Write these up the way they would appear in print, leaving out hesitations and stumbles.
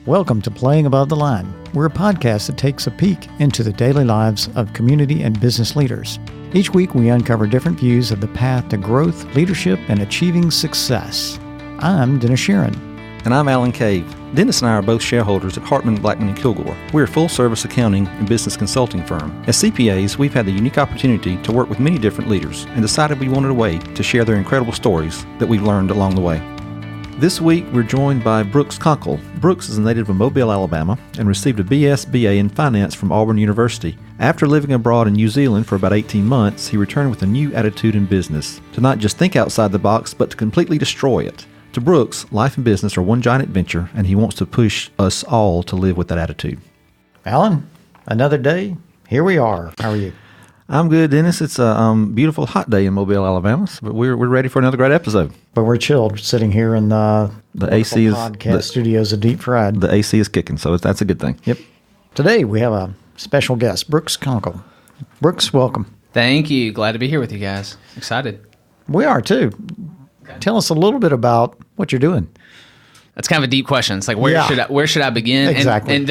Welcome to Playing Above the Line. We're a podcast that takes a peek into the daily lives of community and business leaders. Each week, we uncover different views of the path to growth, leadership, and achieving success. I'm Dennis Sheeran. And I'm Alan Cave. Dennis and I are both shareholders at Hartman, Blackman & Kilgore. We're a full-service accounting and business consulting firm. As CPAs, we've had the unique opportunity to work with many different leaders and decided we wanted a way to share their incredible stories that we've learned along the way. This week, we're joined by Brooks Conkle. Brooks is a native of Mobile, Alabama, and received a BS/BA in finance from Auburn University. After living abroad in New Zealand for about 18 months, he returned with a new attitude in business, to not just think outside the box, but to completely destroy it. To Brooks, life and business are one giant adventure, and he wants to push us all to live with that attitude. Alan, another day. Here we are. How are you? I'm good, Dennis. It's a beautiful, hot day in Mobile, Alabama, but we're ready for another great episode. But we're chilled, sitting here in the AC podcast studios of Deep Fried. The AC is kicking, so that's a good thing. Yep. Today we have a special guest, Brooks Conkle. Brooks, welcome. Thank you. Glad to be here with you guys. Excited. We are too. Okay. Tell us a little bit about what you're doing. That's kind of a deep question. It's like where should I begin? Exactly. And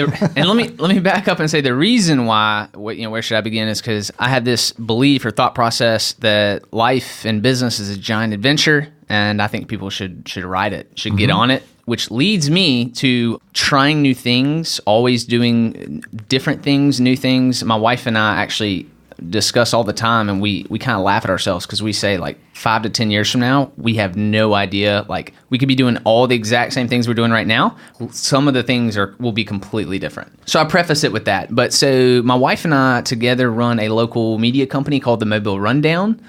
let me back up and say the reason why where should I begin is because I had this belief or thought process that life and business is a giant adventure, and I think people should ride it, should get on it, which leads me to trying new things, always doing different things, new things. My wife and I actually discuss all the time, and we kind of laugh at ourselves because we say, like, 5 to 10 years from now, we have no idea. Like, we could be doing all the exact same things we're doing right now. Some of the things will be completely different. So I preface it with that. But so my wife and I together run a local media company called the Mobile Rundown.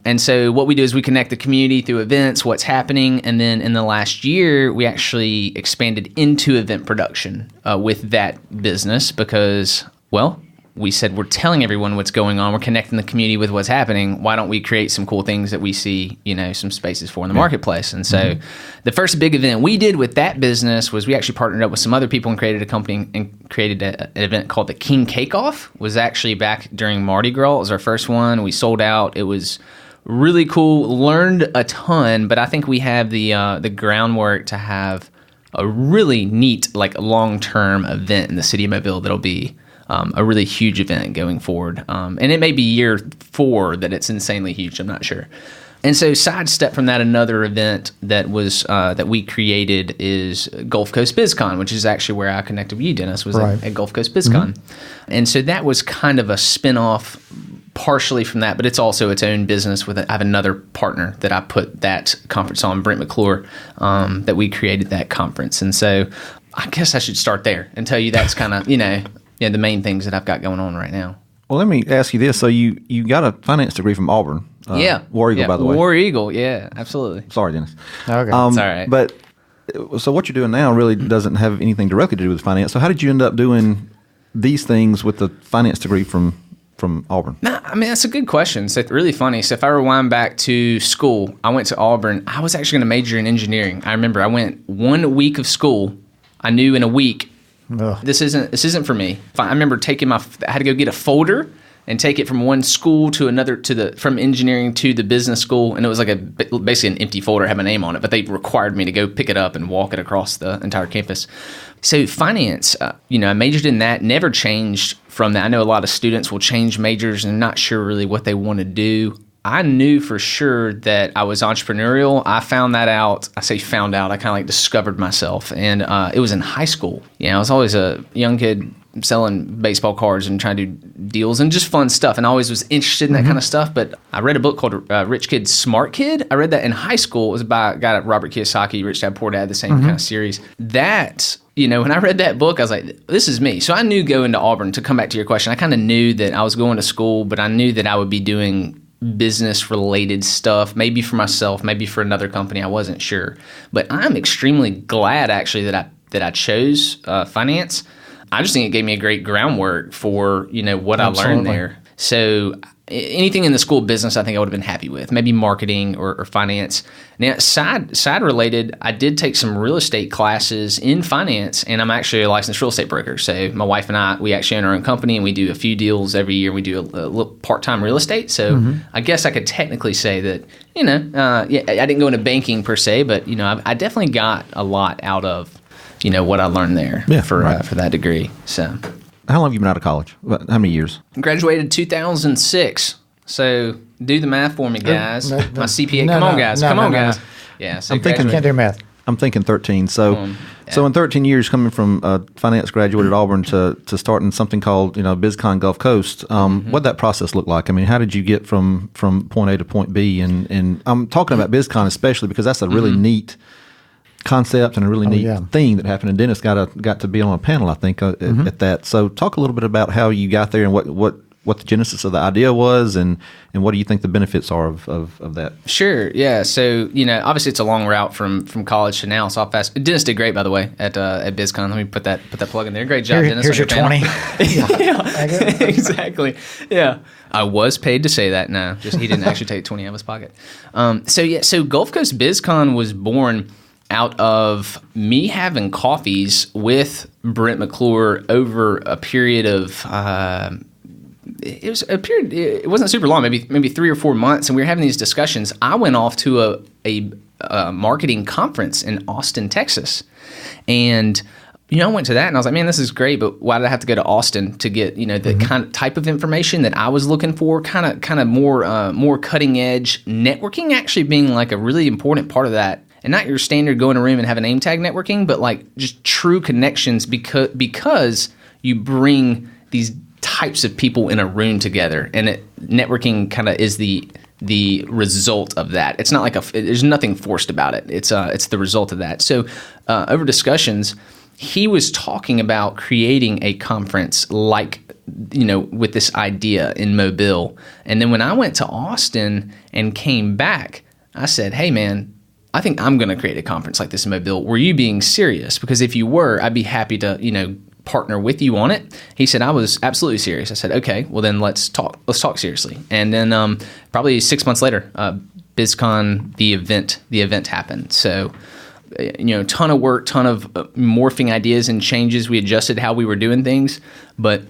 And so what we do is we connect the community through events, what's happening, and then in the last year, we actually expanded into event production with that business because, well, we said we're telling everyone what's going on. We're connecting the community with what's happening. Why don't we create some cool things that we see, some spaces for in the marketplace? And so the first big event we did with that business was we actually partnered up with some other people and created a company and created an event called the King Cake Off. It was actually back during Mardi Gras. It was our first one. We sold out. It was really cool. Learned a ton, but I think we have the groundwork to have a really neat, like, long-term event in the city of Mobile that'll be a really huge event going forward. And it may be year 4 that it's insanely huge. I'm not sure. And so sidestep from that, another event that was that we created is Gulf Coast BizCon, which is actually where I connected with you, Dennis, was at Gulf Coast BizCon. And so that was kind of a spinoff partially from that, but it's also its own business. I have another partner that I put that conference on, Brent McClure, that we created that conference. And so I guess I should start there and tell you that's kind of, the main things that I've got going on right now. Well, let me ask you this. So you got a finance degree from Auburn. War Eagle, by the way. War Eagle, yeah, absolutely. Sorry, Dennis. Okay. It's all right. But so what you're doing now really doesn't have anything directly to do with finance. So how did you end up doing these things with the finance degree from Auburn? No, I mean, that's a good question. So it's really funny. So if I rewind back to school, I went to Auburn. I was actually going to major in engineering. I remember I went 1 week of school. I knew in a week, this isn't for me. I remember I had to go get a folder and take it from one school to another, from engineering to the business school, and it was like basically an empty folder, had my name on it, but they required me to go pick it up and walk it across the entire campus. So finance, I majored in that, never changed from that. I know a lot of students will change majors and not sure really what they want to do. I knew for sure that I was entrepreneurial. I found that out. I say found out. I kind of like discovered myself. And it was in high school. I was always a young kid selling baseball cards and trying to do deals and just fun stuff. And I always was interested in that kind of stuff. But I read a book called Rich Kid, Smart Kid. I read that in high school. It was by a guy, Robert Kiyosaki, Rich Dad, Poor Dad, the same kind of series. That, when I read that book, I was like, this is me. So I knew going to Auburn, to come back to your question, I kind of knew that I was going to school, but I knew that I would be doing business related stuff, maybe for myself, maybe for another company. I wasn't sure, but I'm extremely glad actually that I chose finance. I just think it gave me a great groundwork for what I learned there. So anything in the school of business, I think I would have been happy with. Maybe marketing or finance. Now, side related, I did take some real estate classes in finance, and I'm actually a licensed real estate broker. So my wife and I, we actually own our own company, and we do a few deals every year. We do a little part-time real estate. So I guess I could technically say that, I didn't go into banking per se, but I definitely got a lot out of what I learned there for that degree. So, how long have you been out of college? How many years? Graduated 2006. So do the math for me, guys. My CPA. Come on, guys. Yeah. So I'm thinking. Can't do math. I'm thinking 13. So, so in 13 years, coming from a finance graduate at Auburn to starting something called BizCon Gulf Coast, what'd that process look like? I mean, how did you get from point A to point B? And I'm talking about BizCon especially because that's a really neat concept and a really neat thing that happened. And Dennis got to be on a panel, I think, at that. So talk a little bit about how you got there and what the genesis of the idea was, and what do you think the benefits are of that? Sure, yeah. So obviously it's a long route from college to now. So I'll fast. Dennis did great, by the way, at BizCon. Let me put that plug in there. Great job, Dennis. Here's your 20. Yeah, exactly. Yeah, I was paid to say that. No, just he didn't actually take 20 out of his pocket. So Gulf Coast BizCon was born out of me having coffees with Brent McClure over a period of. It was a period. It wasn't super long, maybe 3 or 4 months, and we were having these discussions. I went off to a marketing conference in Austin, Texas, and I went to that, and I was like, man, this is great, but why did I have to go to Austin to get the kind of type of information that I was looking for? Kind of more cutting edge networking, actually being like a really important part of that. And not your standard go in a room and have a name tag networking, but like just true connections because you bring these types of people in a room together, and networking kind of is the result of that. It's not like there's nothing forced about it. It's the result of that. So over discussions, he was talking about creating a conference like with this idea in Mobile. And then when I went to Austin and came back, I said, hey man, I think I'm going to create a conference like this in Mobile. Were you being serious? Because if you were, I'd be happy to, partner with you on it. He said, I was absolutely serious. I said, okay, well then let's talk seriously. And then probably 6 months later, BizCon, the event happened. So, ton of work, ton of morphing ideas and changes. We adjusted how we were doing things, but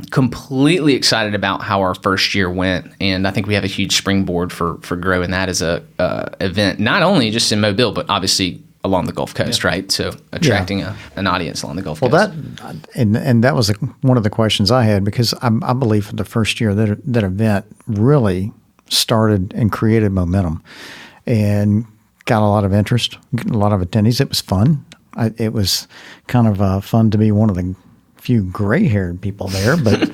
completely excited about how our first year went, and I think we have a huge springboard for growing that as a event, not only just in Mobile, but obviously along the Gulf Coast, right? So attracting an audience along the Gulf Coast. Well, that was one of the questions I had, because I believe for the first year that event really started and created momentum and got a lot of interest, a lot of attendees. It was fun. It was kind of fun to be one of the few gray-haired people there, but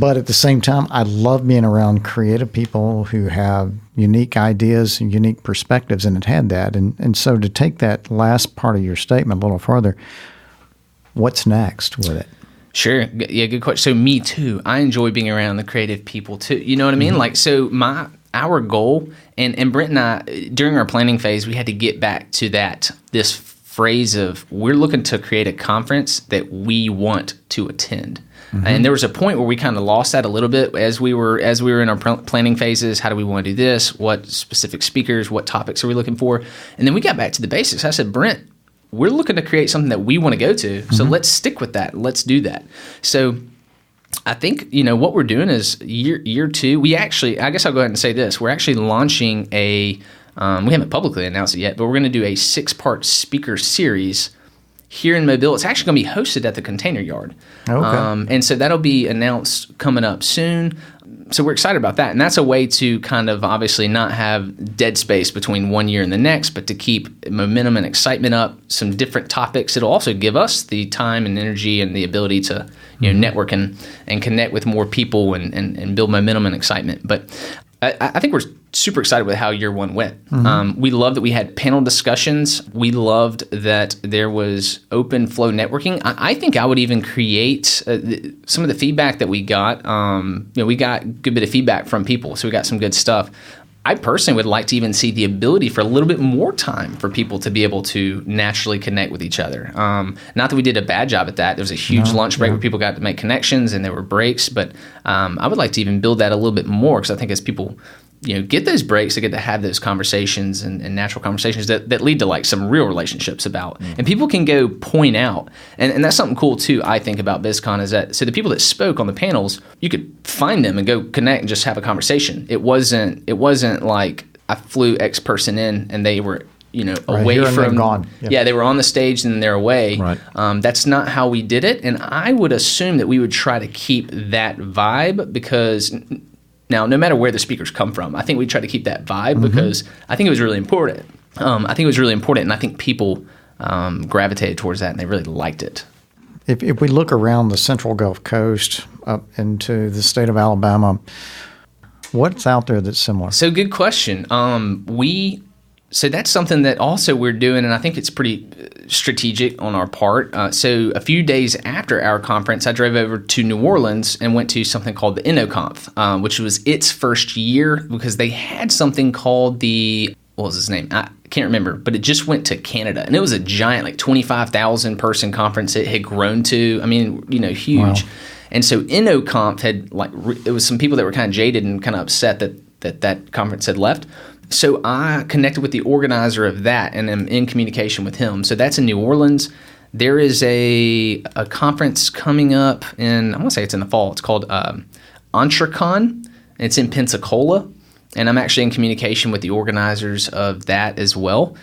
but at the same time, I love being around creative people who have unique ideas and unique perspectives, and it had that. And so to take that last part of your statement a little further, what's next with it? Sure. Yeah, good question. So me too. I enjoy being around the creative people too. You know what I mean? Like, so our goal, and Brent and I, during our planning phase, we had to get back to this phrase of, we're looking to create a conference that we want to attend. And there was a point where we kind of lost that a little bit as we were in our planning phases. How do we want to do this? What specific speakers? What topics are we looking for? And then we got back to the basics. I said, Brent, we're looking to create something that we want to go to. So let's stick with that. Let's do that. So I think, what we're doing is year 2. We actually, I guess I'll go ahead and say this. We're actually launching we haven't publicly announced it yet, but we're going to do a 6-part speaker series here in Mobile. It's actually going to be hosted at the Container Yard. Okay. And so that'll be announced coming up soon. So we're excited about that. And that's a way to kind of obviously not have dead space between one year and the next, but to keep momentum and excitement up, some different topics. It'll also give us the time and energy and the ability to network and connect with more people and build momentum and excitement. But I think we're super excited with how year 1 went. We loved that we had panel discussions. We loved that there was open flow networking. I think I would even create some of the feedback that we got. We got a good bit of feedback from people, so we got some good stuff. I personally would like to even see the ability for a little bit more time for people to be able to naturally connect with each other. Not that we did a bad job at that. There was a huge lunch break where people got to make connections, and there were breaks. But I would like to even build that a little bit more, because I think as people get those breaks, they get to have those conversations and natural conversations that lead to like some real relationships about. And people can go point out. And that's something cool too, I think, about BizCon, is that, so the people that spoke on the panels, you could find them and go connect and just have a conversation. It wasn't like I flew X person in and they were Right, away here and from. then gone. Yep. Yeah, they were on the stage and then they're away. Right. That's not how we did it, and I would assume that we would try to keep that vibe because. Now, no matter where the speakers come from, I think we try to keep that vibe because I think it was really important. And I think people gravitated towards that, and they really liked it. If we look around the central Gulf Coast up into the state of Alabama, what's out there that's similar? So good question. So that's something that also we're doing, and I think it's pretty strategic on our part. So a few days after our conference, I drove over to New Orleans and went to something called the InnoConf, which was its first year because they had something called what was his name? I can't remember, but it just went to Canada, and it was a giant, like 25,000 person conference. It had grown to, huge. Wow. And so InnoConf had it was some people that were kind of jaded and kind of upset that conference had left. So I connected with the organizer of that and am in communication with him. So that's in New Orleans. There is a conference coming up I want to say it's in the fall. It's called Entrecon. It's in Pensacola. And I'm actually in communication with the organizers of that as well.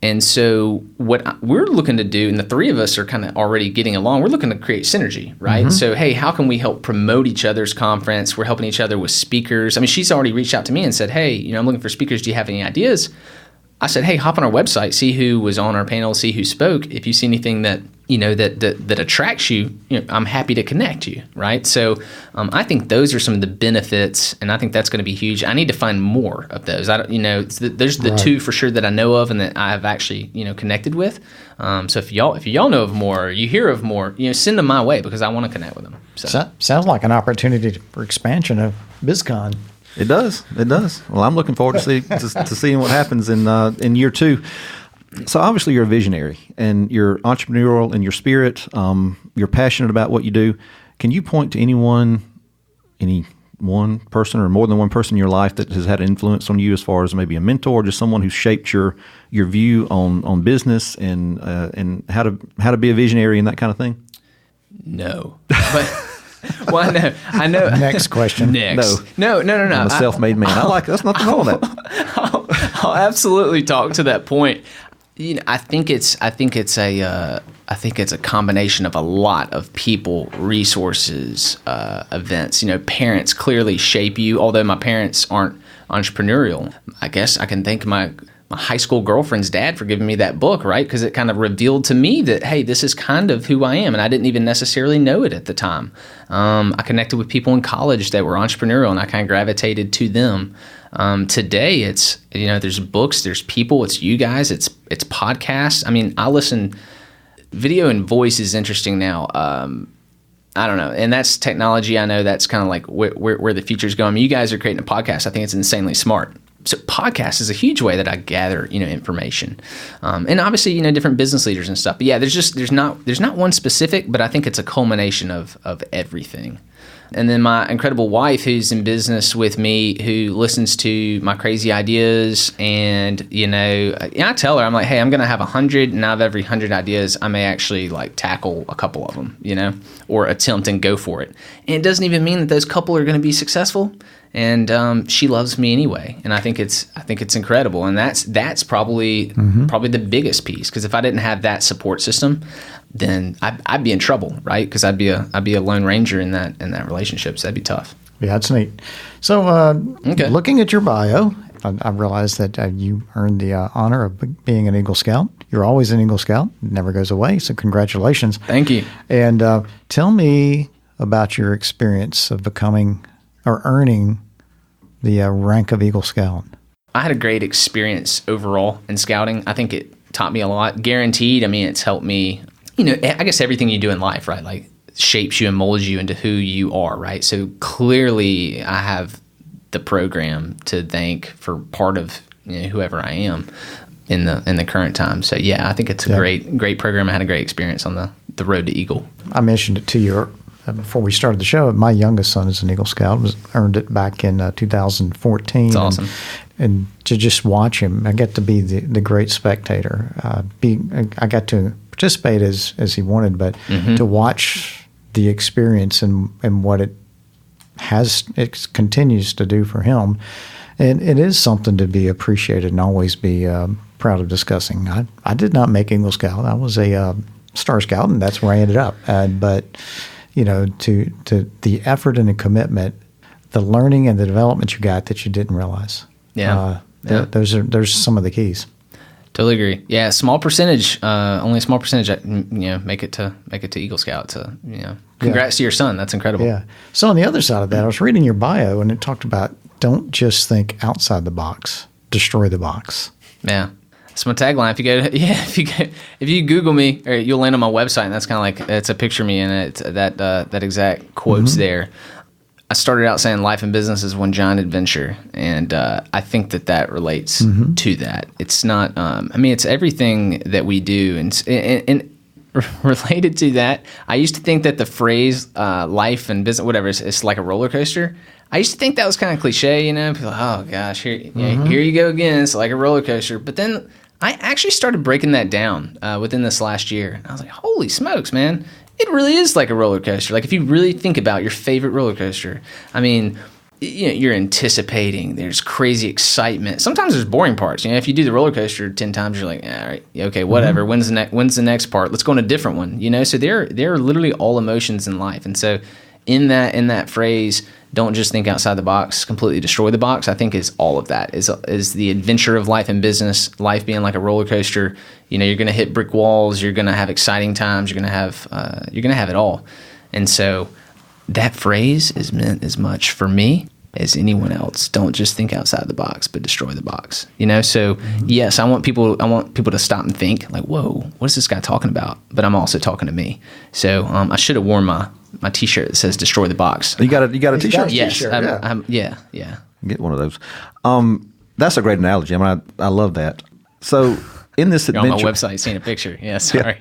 And so what we're looking to do, and the three of us are kind of already getting along, we're looking to create synergy, right? So, hey, how can we help promote each other's conference? We're helping each other with speakers. I mean, she's already reached out to me and said, hey, I'm looking for speakers. Do you have any ideas? I said, hey, hop on our website, see who was on our panel, see who spoke. If you see anything that that attracts you, I'm happy to connect you, right? So I think those are some of the benefits, and I think that's going to be huge. I need to find more of those. There's the two for sure that I know of and that I have actually connected with. So if y'all know of more, or you hear of more, send them my way because I want to connect with them. So Sounds like an opportunity for expansion of BizCon. It does. Well, I'm looking forward to seeing what happens in year 2. So obviously you're a visionary and you're entrepreneurial in your spirit. You're passionate about what you do. Can you point to any one person or more than one person in your life that has had an influence on you as far as maybe a mentor or just someone who's shaped your view on business and how to be a visionary and that kind of thing? No. But well, I know. Next question. Next. No. I'm a self-made man. That's nothing wrong with that. I'll absolutely talk to that point. I think it's a combination of a lot of people, resources, events. Parents clearly shape you. Although my parents aren't entrepreneurial, I guess I can thank my high school girlfriend's dad for giving me that book, right? Because it kind of revealed to me that, hey, this is kind of who I am, and I didn't even necessarily know it at the time. I connected with people in college that were entrepreneurial, and I kind of gravitated to them. Today, it's there's books, there's people, it's you guys, it's podcasts. I mean, I listen. Video and voice is interesting now. I don't know, and that's technology. I know that's kind of like where the future's going. I mean, you guys are creating a podcast. I think it's insanely smart. So podcast is a huge way that I gather, information, and obviously, different business leaders and stuff. But yeah, there's not one specific, but I think it's a culmination of everything. And then my incredible wife, who's in business with me, who listens to my crazy ideas, and I tell her, I'm like, hey, I'm gonna have 100, and out of every 100 ideas, I may actually tackle a couple of them, or attempt and go for it. And it doesn't even mean that those couple are gonna be successful. And she loves me anyway, and I think it's incredible, and that's probably the biggest piece. Because if I didn't have that support system, then I'd be in trouble, right? Because I'd be a lone ranger in that relationship, so that'd be tough. Yeah, that's neat. So, Looking at your bio, I realized that you earned the honor of being an Eagle Scout. You're always an Eagle Scout; it never goes away. So, congratulations! Thank you. And tell me about your experience of becoming or earning the rank of Eagle Scout. I had a great experience overall in scouting. I think it taught me a lot. Guaranteed. I mean, it's helped me. I guess everything you do in life, right? Like shapes you and molds you into who you are, right? So clearly, I have the program to thank for part of whoever I am in the current time. So yeah, I think it's a great program. I had a great experience on the road to Eagle. I mentioned it to you before we started the show. My youngest son is an Eagle Scout. Earned it back in 2014. That's awesome. And to just watch him, I get to be the great spectator. I got to participate as he wanted, but to watch the experience and what it continues to do for him, And it is something to be appreciated and always be proud of discussing. I did not make Eagle Scout. I was a Star Scout, and that's where I ended up. But to the effort and the commitment, the learning and the development you got that you didn't realize. Yeah. Those some of the keys. Totally agree. Yeah, small percentage, only a small percentage, make it to Eagle Scout. Congrats to your son. That's incredible. Yeah. So on the other side of that, I was reading your bio, and it talked about don't just think outside the box, destroy the box. Yeah. That's my tagline. If you Google me, or you'll land on my website, and that's kind of like, it's a picture of me, and it's that exact quote's there. I started out saying life and business is one giant adventure, and I think that relates to that. It's not. It's everything that we do, and related to that, I used to think that the phrase life and business, whatever, it's like a roller coaster. I used to think that was kind of cliche, People like, oh gosh, here you go again. It's like a roller coaster. But then I actually started breaking that down within this last year. And I was like, holy smokes, man. It really is like a roller coaster. Like if you really think about your favorite roller coaster, you're anticipating. There's crazy excitement. Sometimes there's boring parts. If you do the roller coaster 10 times, you're like, all right, okay, whatever. When's the next part? Let's go on a different one. So there are literally all emotions in life. And so in that phrase, don't just think outside the box, completely destroy the box, I think is all of that, is the adventure of life and business, life being like a roller coaster. You're going to hit brick walls, you're going to have exciting times, you're going to have it all. And so that phrase is meant as much for me as anyone else. Don't just think outside the box, but destroy the box. So yes, I want people to stop and think like, whoa, what is this guy talking about? But I'm also talking to me. So I should have worn my T-shirt that says "Destroy the Box." You got a T-shirt? Yes. T-shirt, yeah. Get one of those. That's a great analogy. I love that. So in this You're adventure, on my website, seeing a picture. Yeah, sorry.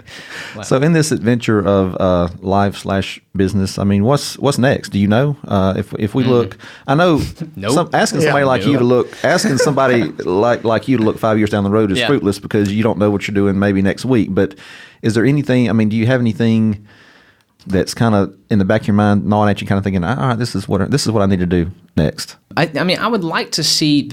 Yeah. So in this adventure of life/business, what's next? Do you know? If we look, I know Nope. Asking somebody like you to look 5 years down the road is fruitless because you don't know what you're doing maybe next week. But is there anything? Do you have anything that's kind of in the back of your mind, gnawing at you, kind of thinking, all right, this is what I need to do next? I would like to see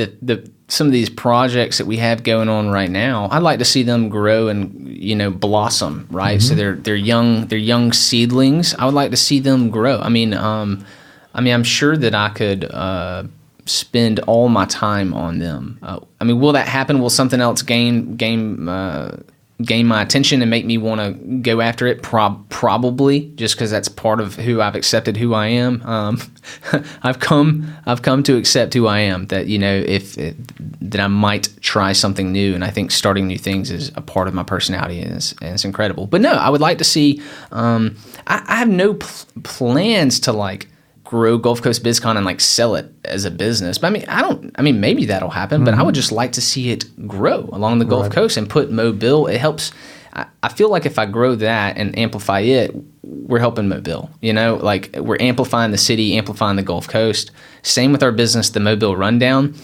some of these projects that we have going on right now. I'd like to see them grow and blossom, right? So they're young seedlings. I would like to see them grow. I'm sure that I could spend all my time on them. Will that happen? Will something else gain my attention and make me want to go after it? Probably, just because that's part of who I've accepted who I am. I've come to accept who I am. That that I might try something new, and I think starting new things is a part of my personality, and it's incredible. But no, I would like to see. I have no plans to grow Gulf Coast BizCon and sell it as a business. But maybe that'll happen, but I would just like to see it grow along the Gulf Coast and put Mobile. It helps. I feel like if I grow that and amplify it, we're helping Mobile, we're amplifying the city, amplifying the Gulf Coast. Same with our business, the Mobile Rundown.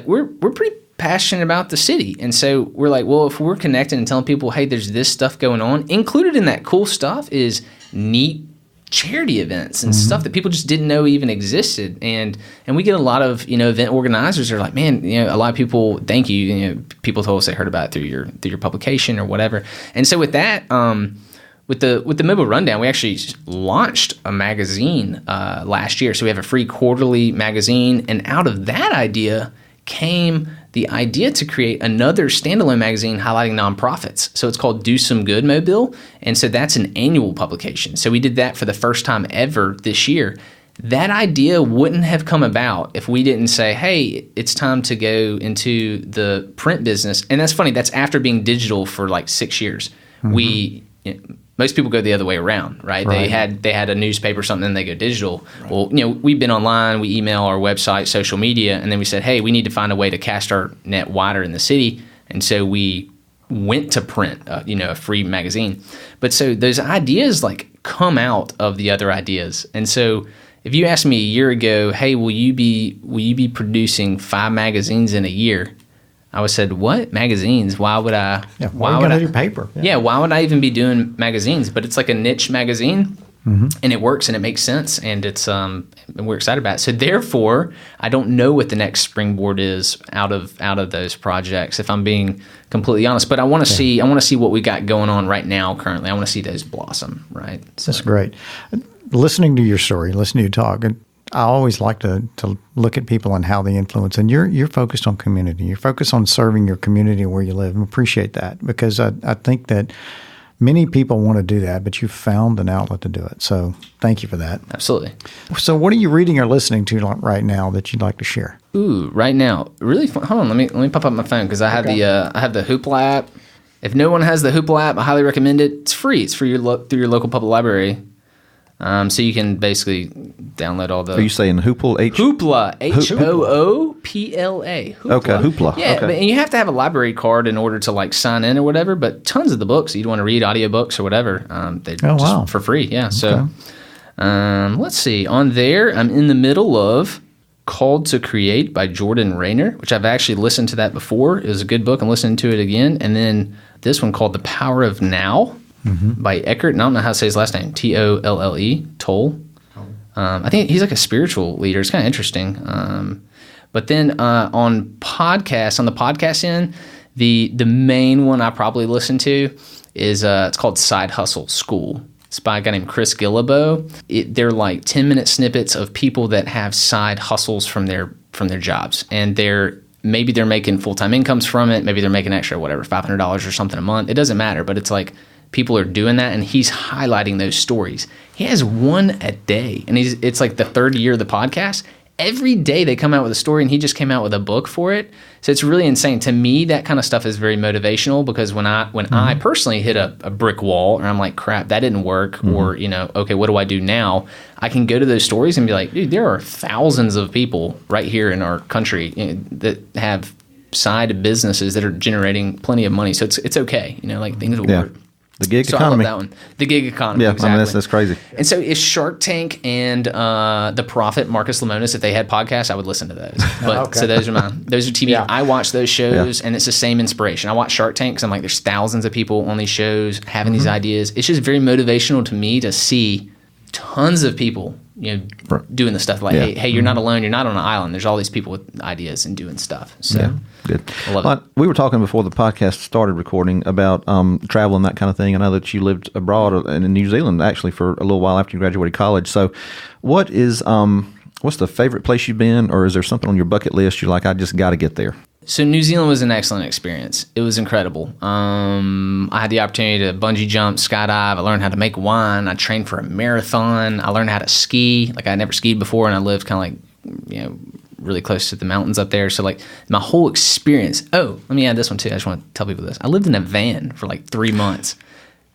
We're pretty passionate about the city. And so we're like, well, if we're connecting and telling people, hey, there's this stuff going on, included in that cool stuff is neat charity events and stuff that people just didn't know even existed, and we get a lot of event organizers are like, man, a lot of people, thank you, people told us they heard about it through your publication or whatever. And so with that, with the Mobile Rundown, we actually launched a magazine last year. So we have a free quarterly magazine, and out of that idea came the idea to create another standalone magazine highlighting nonprofits. So it's called Do Some Good Mobile. And so that's an annual publication. So we did that for the first time ever this year. That idea wouldn't have come about if we didn't say, hey, it's time to go into the print business. And that's funny. That's after being digital for 6 years. Most people go the other way around, right? They had a newspaper or something, and they go digital. Right. Well, we've been online, we email our website, social media, and then we said, hey, we need to find a way to cast our net wider in the city. And so we went to print, a free magazine. But so those ideas come out of the other ideas. And so if you asked me a year ago, hey, will you be producing 5 magazines in a year? I would said, what? Magazines? Why would I? Why would I do paper? Yeah, why would I even be doing magazines? But it's like a niche magazine. And it works and it makes sense, and it's and we're excited about it. So therefore, I don't know what the next springboard is out of those projects, if I'm being completely honest. But I want to see what we got going on right now currently. I want to see those blossom, right? So. That's great. Listening to your story, listening to you talk, I always like to look at people and how they influence. And you're focused on community. You're focused on serving your community where you live, and appreciate that, because I think that many people want to do that, but you've found an outlet to do it. So thank you for that. Absolutely. So what are you reading or listening to right now that you'd like to share? Ooh, right now, really fun. Hold on, let me pop up my phone, because I have the Hoopla app. If no one has the Hoopla app, I highly recommend it. It's free. It's through your local public library. So you can basically download all the... Are you saying Hoopla? Hoopla. Hoopla. Hoopla. Okay, Hoopla. Yeah, okay. And you have to have a library card in order to like sign in or whatever, but tons of the books you'd want to read, audiobooks or whatever, they're just for free. Yeah, so let's see. On there, I'm in the middle of Called to Create by Jordan Rayner, which I've actually listened to that before. It was a good book. I'm listening to it again. And then this one called The Power of Now. By Eckhart, and I don't know how to say his last name, Tolle. I think he's like a spiritual leader. It's kind of interesting. But then on the podcast end, the main one I probably listen to is it's called Side Hustle School. It's by a guy named Chris Guillebeau. They're like 10-minute snippets of people that have side hustles from their jobs, and maybe they're making full-time incomes from it. Maybe they're making extra, whatever, $500 or something a month. It doesn't matter, but it's like people are doing that, and he's highlighting those stories. He has one a day, and it's like the third year of the podcast. Every day they come out with a story, and he just came out with a book for it. So it's really insane. To me, that kind of stuff is very motivational, because when I personally hit a brick wall, or I'm like, crap, that didn't work, or, okay, what do I do now? I can go to those stories and be like, dude, there are thousands of people right here in our country that have side businesses that are generating plenty of money. So it's okay. Things will work. The gig economy. I love that one. The gig economy. Yeah, exactly. That's crazy. And so if Shark Tank and The Prophet, Marcus Lemonis, if they had podcasts, I would listen to those. But So those are TV. Yeah. I watch those shows, and it's the same inspiration. I watch Shark Tank because I'm like, there's thousands of people on these shows having these ideas. It's just very motivational to me to see tons of people doing the stuff. Like, hey, you're not alone. You're not on an island. There's all these people with ideas and doing stuff. So good. I love it. We were talking before the podcast started recording about travel and that kind of thing. I know that you lived abroad in New Zealand actually for a little while after you graduated college. So what is what's the favorite place you've been, or is there something on your bucket list you're like, I just got to get there? So New Zealand was an excellent experience. It was incredible. I had the opportunity to bungee jump, skydive. I learned how to make wine. I trained for a marathon. I learned how to ski. Like, I never skied before, and I lived kind of like, really close to the mountains up there. So like my whole experience. Oh, let me add this one too. I just want to tell people this. I lived in a van for like 3 months.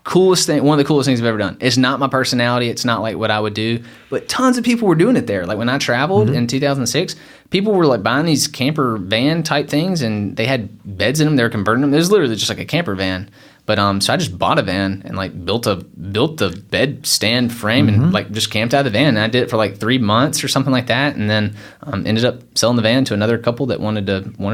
Coolest thing, one of the coolest things I've ever done. It's not my personality. It's not like what I would do, but tons of people were doing it there. Like when I traveled in 2006, people were like buying these camper van type things, and they had beds in them. They were converting them. It was literally just like a camper van. But so I just bought a van and like built a bed stand frame and like just camped out of the van. And I did it for like 3 months or something like that, and then ended up selling the van to another couple that wanted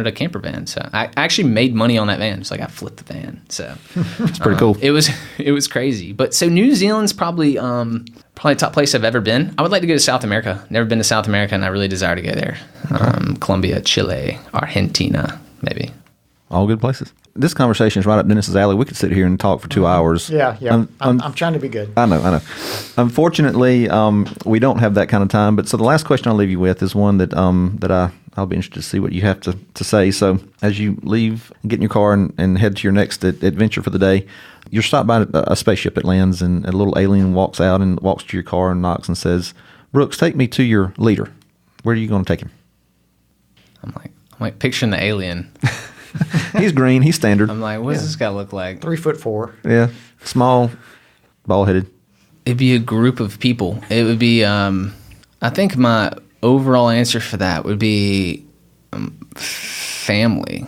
a camper van. So I actually made money on that van. It's like I flipped the van. So it's pretty cool. It was crazy. But so New Zealand's probably the top place I've ever been. I would like to go to South America. Never been to South America, and I really desire to go there. Colombia, Chile, Argentina, maybe. All good places. This conversation is right up Dennis's alley. We could sit here and talk for 2 hours. Yeah. I'm trying to be good. I know. Unfortunately, we don't have that kind of time. But so the last question I'll leave you with is one that I'll be interested to see what you have to say. So as you leave, get in your car and head to your next adventure for the day, you're stopped by a spaceship that lands, and a little alien walks out and walks to your car and knocks and says, "Brooks, take me to your leader." Where are you going to take him? I'm like picturing the alien. He's green. He's standard. I'm like, what does this guy look like? 3'4". Yeah, small, bald-headed. It'd be a group of people. It would be. I think my overall answer for that would be family,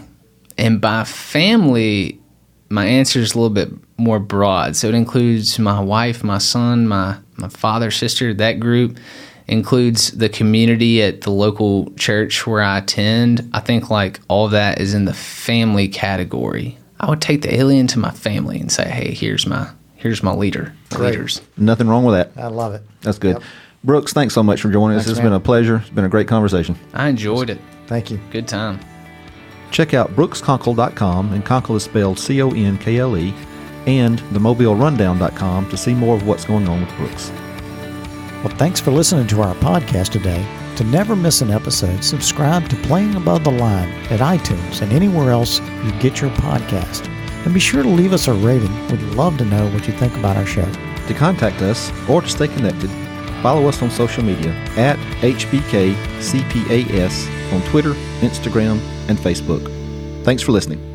and by family, my answer is a little bit more broad. So it includes my wife, my son, my father, sister. That group includes the community at the local church where I attend. I think like all that is in the family category. I would take the alien to my family and say, hey, here's my here's my leader. Great. Leaders. Nothing wrong with that. I love it. That's good. Yep. Brooks, thanks so much for joining us. Thanks, It's man. been a pleasure. It's been a great conversation. I enjoyed it. Thank you. Good time. Check out brookskonkle.com, and Conkle is spelled Conkle, and themobilerundown.com to see more of what's going on with Brooks. Well, thanks for listening to our podcast today. To never miss an episode, subscribe to Playing Above the Line at iTunes and anywhere else you get your podcast. And be sure to leave us a rating. We'd love to know what you think about our show. To contact us or to stay connected, follow us on social media at HBKCPAS on Twitter, Instagram, and Facebook. Thanks for listening.